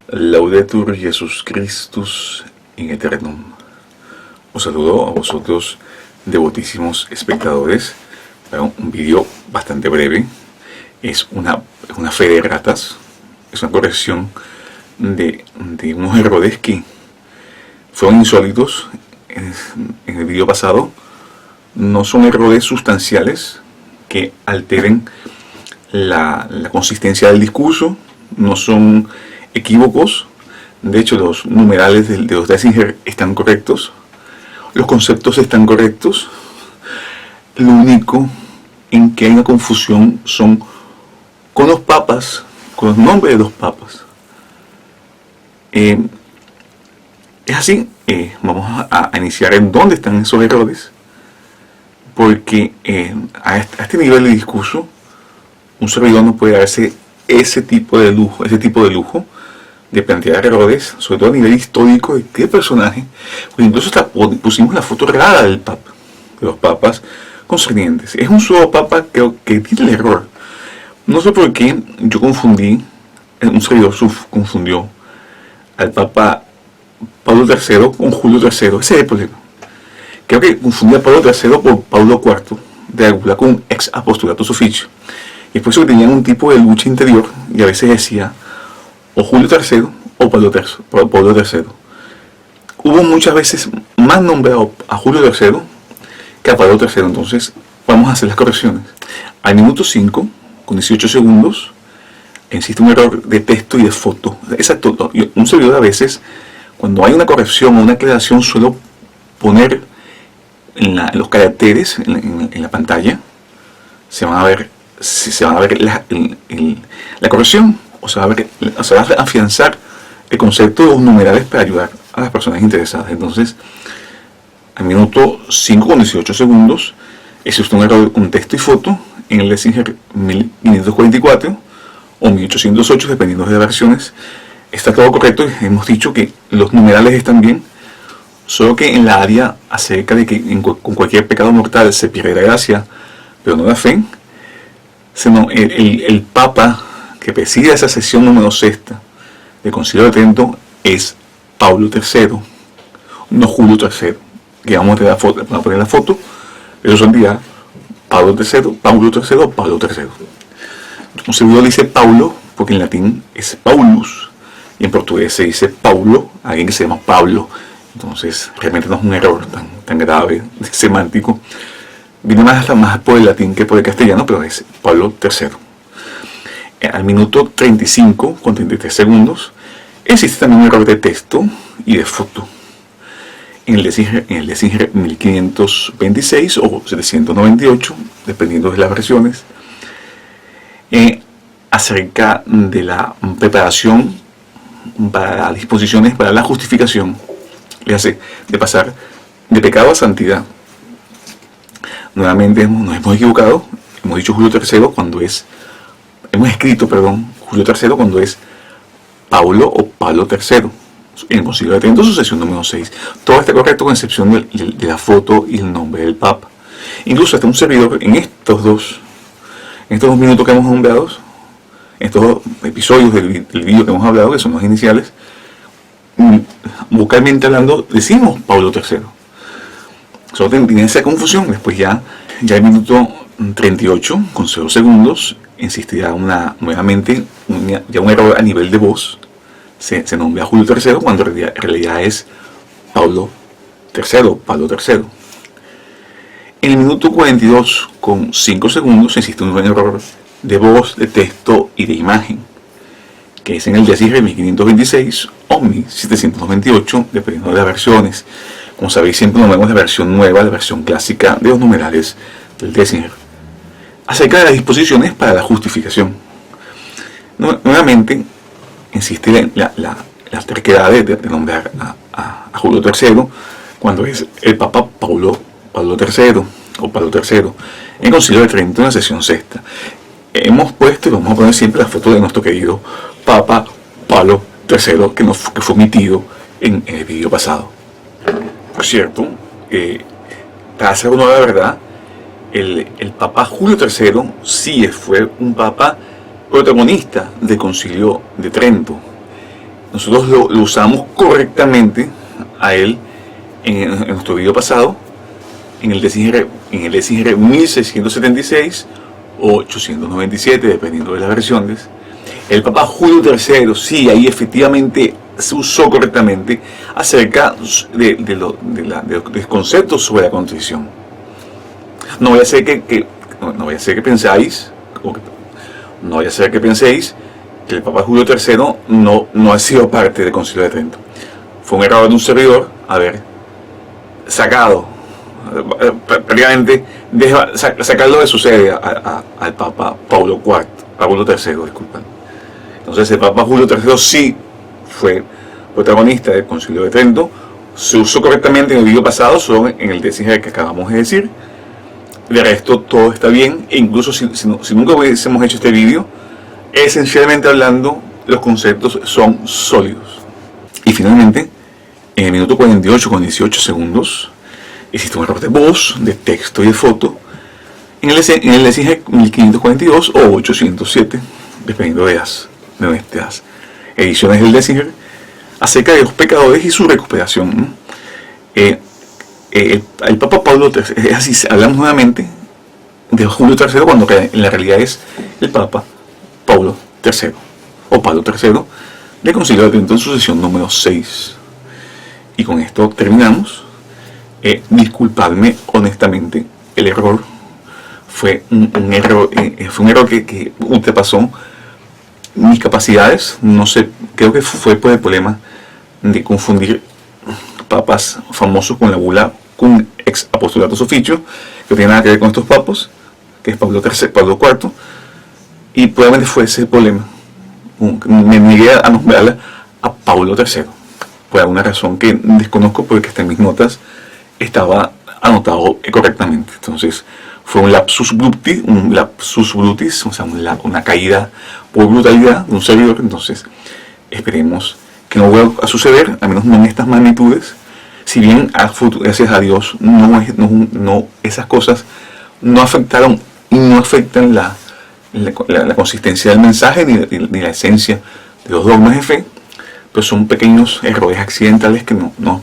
Laudetur Jesus Christus in Eternum. Os saludo a vosotros, devotísimos espectadores, para un vídeo bastante breve. Es una fe de ratas, es una corrección de unos errores que fueron insólitos en el vídeo pasado. No son errores sustanciales que alteren la consistencia del discurso, no son equívocos. De hecho, los numerales de los Dessinger están correctos, los conceptos están correctos. Lo único en que hay una confusión son con los papas, con los nombres de los papas. Es así. Vamos a iniciar en dónde están esos errores, porque a este nivel de discurso un servidor no puede darse ese tipo de lujo de plantear errores, sobre todo a nivel histórico de qué personaje. Pues incluso hasta pusimos la foto rara del papa, de los papas concernientes. Es un solo papa que tiene el error. No sé por qué yo confundí, un servidor confundió al papa Pablo III con Julio III. Ese es el problema. Creo que confundí a Pablo III por Pablo IV de Águla con un ex apostolatus officio. Y por eso tenían un tipo de lucha interior, y a veces decía o Julio III o Pablo III. Hubo muchas veces más nombrado a Julio III que a Pablo III. Entonces vamos a hacer las correcciones. Al minuto 5, con 18 segundos, existe un error de texto y de foto. Exacto. Un servidor a veces, cuando hay una corrección o una aclaración, suelo poner en los caracteres en la pantalla, se van a ver la corrección, o se va a afianzar el concepto de los numerales para ayudar a las personas interesadas. Entonces, al minuto 5 con 18 segundos, existe un error con texto y foto en el Dessinger 1544 o 1808, dependiendo de las versiones. Está todo correcto. Hemos dicho que los numerales están bien, solo que en la área acerca de que con cualquier pecado mortal se pierde la gracia, pero no la fe. El Papa que preside esa sesión número 6 del Concilio de Trento es Pablo III, no Julio III, que vamos a poner la foto. Eso son Pablo III, Pablo III. Un servidor dice Paulo porque en latín es Paulus, y en portugués se dice Paulo, alguien que se llama Pablo. Entonces realmente no es un error tan grave, semántico. Viene más por el latín que por el castellano, pero es Pablo III. Al minuto 35 con 33 segundos existe también un error de texto y de foto en el Dessinger 1526 o 798, dependiendo de las versiones, acerca de la preparación para las disposiciones para la justificación, de pasar de pecado a santidad. Nuevamente nos hemos equivocado, hemos dicho Julio III cuando hemos escrito Julio III cuando es Paulo o Pablo III, en el Concilio de Trento, sucesión número 6. Todo está correcto con excepción de la foto y el nombre del Papa. Incluso hasta un servidor en estos dos minutos que hemos nombrado, estos dos episodios del vídeo que hemos hablado, que son los iniciales, vocalmente hablando, decimos Pablo III. Solo tiene esa confusión. Después ya el minuto 38 con 0 segundos existirá nuevamente un error a nivel de voz. Se nombra Julio III cuando en realidad es Pablo III. En el minuto 42 con 5 segundos existe un error de voz, de texto y de imagen, que es en el Dessinger 1526 o 1728, dependiendo de las versiones. Como sabéis, siempre nos vemos la versión nueva, la versión clásica de los numerales del Dessinger. Acerca de las disposiciones para la justificación. Nuevamente, insiste la terquedad de nombrar a Julio III cuando es el Papa Pablo III o Pablo III en el Concilio de Trento en la sesión 6. Hemos puesto y vamos a poner siempre la foto de nuestro querido Papa Pablo III que fue omitido en el vídeo pasado. Por cierto, para hacer honor a la verdad, el Papa Julio III sí fue un papa protagonista del Concilio de Trento. nosotros lo usamos correctamente a él en nuestro video pasado, en el DCR 1676 o 897, dependiendo de las versiones. El Papa Julio III, sí, ahí efectivamente se usó correctamente acerca de los conceptos sobre la contrición. No vaya a ser que penséis que el Papa Julio III no ha sido parte del Concilio de Trento. Fue un error de un servidor haber sacado, prácticamente sacarlo de su sede al Papa Pablo III, disculpen. Entonces el Papa Julio III sí fue protagonista del Concilio de Trento, se usó correctamente en el video pasado, solo en el DCG que acabamos de decir. De resto todo está bien, e incluso si nunca hubiésemos hecho este vídeo, esencialmente hablando, los conceptos son sólidos. Y finalmente, en el minuto 48 con 18 segundos, existe un error de voz, de texto y de foto en el DCG 1542 o 807, dependiendo de nuestras ediciones del DCG, acerca de los pecadores y su recuperación. El Papa Pablo III, es así, hablamos nuevamente de Julio III, cuando en la realidad es el Papa Pablo III, o Pablo III, del Concilio de Trento en su sesión número 6. Y con esto terminamos. Disculpadme honestamente, el error fue un error que ultrapasó mis capacidades. No sé, creo que fue por el problema de confundir papas famosos con la bula cum ex apostolatus officio, que no tiene nada que ver con estos papas, que es Pablo IV, y probablemente fue ese el problema. Me negué a nombrarla a Pablo III, por alguna razón que desconozco, porque hasta en mis notas estaba anotado correctamente. Entonces fue un lapsus brutis, o sea, una caída por brutalidad de un servidor. Entonces esperemos que no vuelva a suceder, al menos no en estas magnitudes. Si bien, gracias a Dios, esas cosas no afectaron y no afectan la consistencia del mensaje ni la esencia de los dogmas de fe, pero son pequeños errores accidentales que,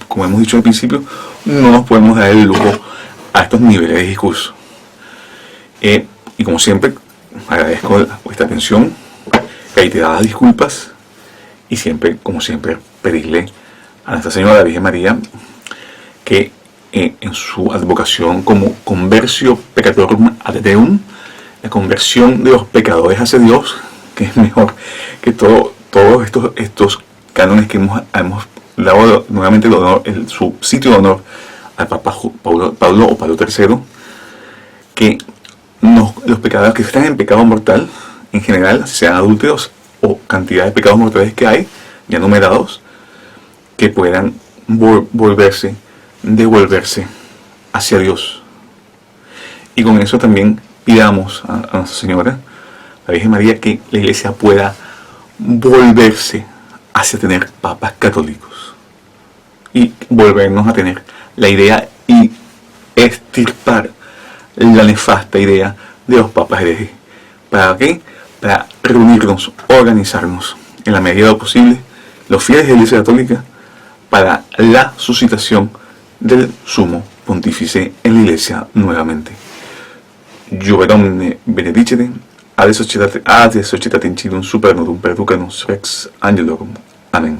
como hemos dicho al principio, no nos podemos dar el lujo a estos niveles de discurso. Y como siempre, agradezco vuestra atención, reiteradas disculpas, y siempre, como siempre, pedirle a Nuestra Señora la Virgen María que en su advocación como conversio peccatorum ad Deum, la conversión de los pecadores hacia Dios, que es mejor que todos estos cánones que hemos dado nuevamente su sitio de honor al Papa Pablo o Pablo III, que los pecadores que están en pecado mortal, en general, sean adúlteros o cantidad de pecados mortales que hay, ya numerados, que puedan devolverse hacia Dios. Y con eso también pidamos a Nuestra Señora, la Virgen María, que la Iglesia pueda volverse hacia tener papas católicos y volvernos a tener la idea y extirpar la nefasta idea de los papas herejes. ¿Para qué? Para reunirnos, organizarnos en la medida de lo posible, los fieles de la Iglesia Católica, para la suscitación del sumo pontífice en la Iglesia nuevamente. Juve Domine benedicere, ad societatem civium super notum perducamus rex angelorum. Amén.